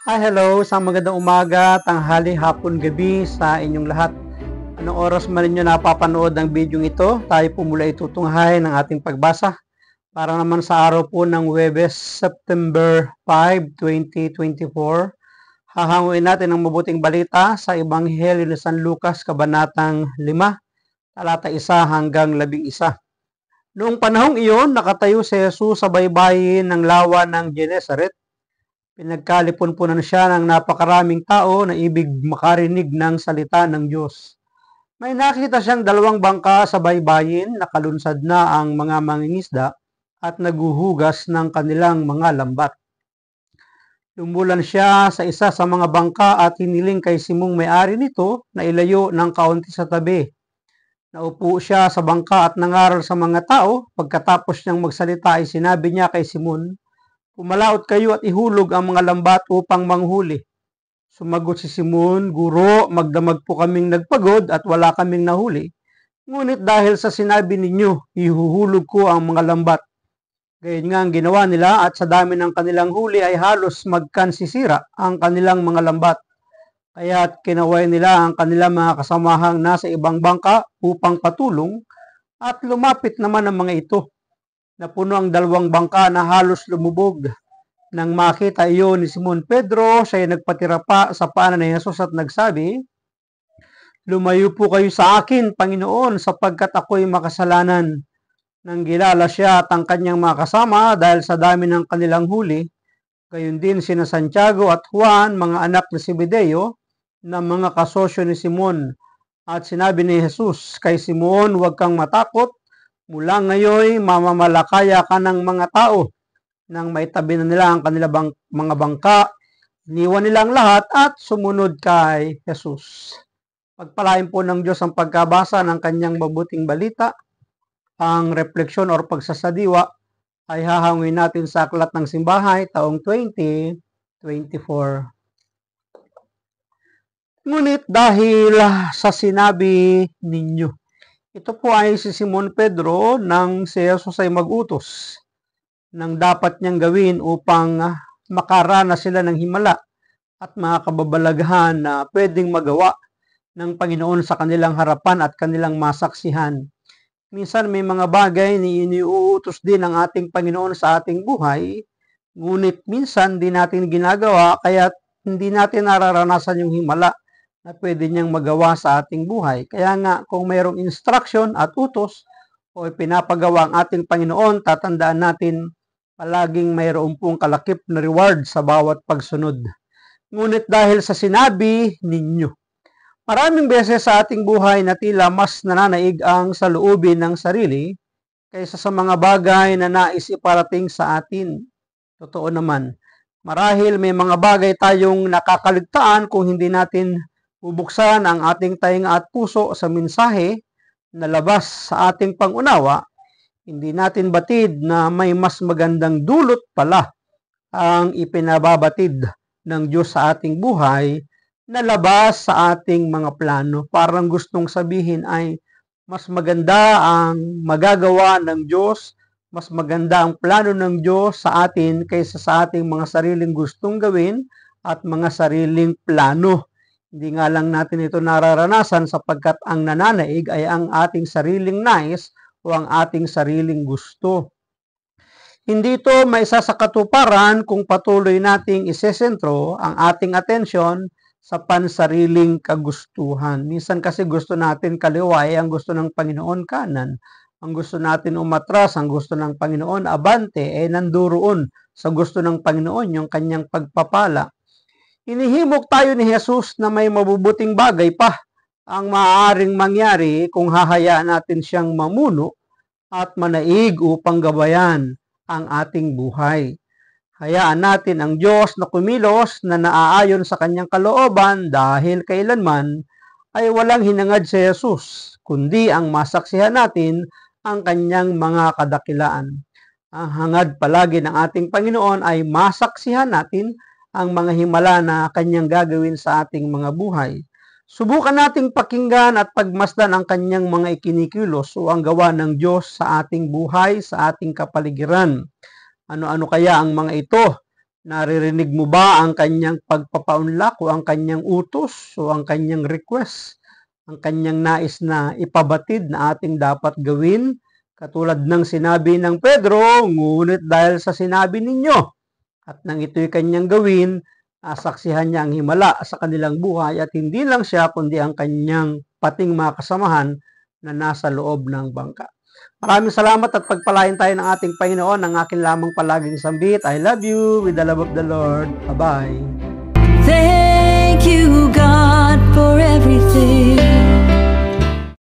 Hi, hello. Isang magandang umaga, tanghali, hapon, gabi sa inyong lahat. Anong oras man ninyo napapanood ang video ito, tayo po mula itutunghay ng ating pagbasa. Para naman sa araw po ng Huwebes, September 5, 2024, hahanguin natin ang mabuting balita sa Ebanghelyo ni San Lucas, Kabanatang 5, talata 1 hanggang 11. Noong panahong iyon, nakatayo si Jesus sa baybayin ng lawa ng Genesaret. Pinagkalipon-punan siya ng napakaraming tao na ibig makarinig ng salita ng Diyos. May nakita siyang dalawang bangka sa baybayin, nakalunsad na ang mga mangingisda at naguhugas ng kanilang mga lambat. Lumulan siya sa isa sa mga bangka at hiniling kay Simong may-ari nito na ilayo ng kaunti sa tabi. Naupo siya sa bangka at nangaral sa mga tao. Pagkatapos niyang magsalita ay sinabi niya kay Simon, "Pumalaot kayo at ihulog ang mga lambat upang manghuli." Sumagot si Simon, "Guro, magdamag po kaming nagpagod at wala kaming nahuli. Ngunit dahil sa sinabi ninyo, ihuhulog ko ang mga lambat." Gayon nga ang ginawa nila at sa dami ng kanilang huli ay halos magkansisira ang kanilang mga lambat. Kaya't kinaway nila ang kanilang mga kasamahang nasa ibang bangka upang patulong at lumapit naman ang mga ito. Napuno ang dalawang bangka na halos lumubog. Nang makita iyon ni Simon Pedro, siya ay nagpatira pa sa paanan ni Jesus at nagsabi, "Lumayo po kayo sa akin, Panginoon, sapagkat ako'y makasalanan." Nang gilala siya at ang kanyang mga kasama dahil sa dami ng kanilang huli, gayon din sina Santiago at Juan, mga anak ni Zebedeo, na mga kasosyo ni Simon. At sinabi ni Jesus kay Simon, "Huwag kang matakot, mula ngayon mamamalakaya ka ng mga tao." Nang maitabi na nila ang kanilang mga bangka, iniwan nila ang lahat at sumunod kay Jesus. Pagpalain po ng Diyos ang pagkabasa ng kanyang mabuting balita. Ang refleksyon o pagsasadiwa ay hahangin natin sa Aklat ng Simbahay taong 2024. Ngunit dahil sa sinabi ninyo, ito po ay si Simon Pedro nang si Jesus ay mag-utos ng dapat niyang gawin upang makaranas sila ng himala at mga kababalaghan na pwedeng magawa ng Panginoon sa kanilang harapan at kanilang masaksihan. Minsan may mga bagay na iniuutos din ng ating Panginoon sa ating buhay, ngunit minsan di natin ginagawa kaya hindi natin nararanasan yung himala na pwede niyang magawa sa ating buhay. Kaya nga kung mayroong instruction at utos o pinapagawa ang ating Panginoon, tatandaan natin palaging mayroon pong kalakip na reward sa bawat pagsunod. Ngunit dahil sa sinabi ninyo, maraming beses sa ating buhay na tila mas nananaig ang saloobin ng sarili kaysa sa mga bagay na nais iparating sa atin. Totoo naman, marahil may mga bagay tayong nakakaligtaan kung hindi natin bubuksan ang ating tainga at puso sa mensahe na labas sa ating pangunawa. Hindi natin batid na may mas magandang dulot pala ang ipinababatid ng Diyos sa ating buhay na labas sa ating mga plano. Parang gustong sabihin ay mas maganda ang magagawa ng Diyos, mas maganda ang plano ng Diyos sa atin kaysa sa ating mga sariling gustong gawin at mga sariling plano. Hindi nga lang natin ito nararanasan sapagkat ang nananaig ay ang ating sariling nais o ang ating sariling gusto. Hindi ito maisa sa katuparan kung patuloy nating isesentro ang ating atensyon sa pansariling kagustuhan. Minsan kasi gusto natin kaliwa, ang gusto ng Panginoon kanan. Ang gusto natin umatras, ang gusto ng Panginoon abante, nanduroon sa gusto ng Panginoon yung kanyang pagpapala. Hinihimok tayo ni Jesus na may mabubuting bagay pa ang maaaring mangyari kung hahayaan natin siyang mamuno at manaig upang gabayan ang ating buhay. Hayaan natin ang Diyos na kumilos na naaayon sa kanyang kalooban dahil kailanman ay walang hinangad si Jesus, kundi ang masaksihan natin ang kanyang mga kadakilaan. Ang hangad palagi ng ating Panginoon ay masaksihan natin ang mga himala na kanyang gagawin sa ating mga buhay. Subukan nating pakinggan at pagmasdan ang kanyang mga ikinikilos o ang gawa ng Diyos sa ating buhay, sa ating kapaligiran. Ano-ano kaya ang mga ito Naririnig mo ba ang kanyang pagpapaunlak o ang kanyang utos o ang kanyang request, ang kanyang nais na ipabatid na ating dapat gawin? Katulad ng sinabi ng Pedro, ngunit dahil sa sinabi ninyo at nang ito'y kanyang gawin, saksihan niya ang himala sa kanilang buhay at hindi lang siya kundi ang kanyang pating mga kasamahan na nasa loob ng bangka. Maraming salamat at pagpalain tayo ng ating Panginoon. Ang akin lamang palaging sambit, I love you with the love of the Lord. Bye-bye. Thank you, God, for everything.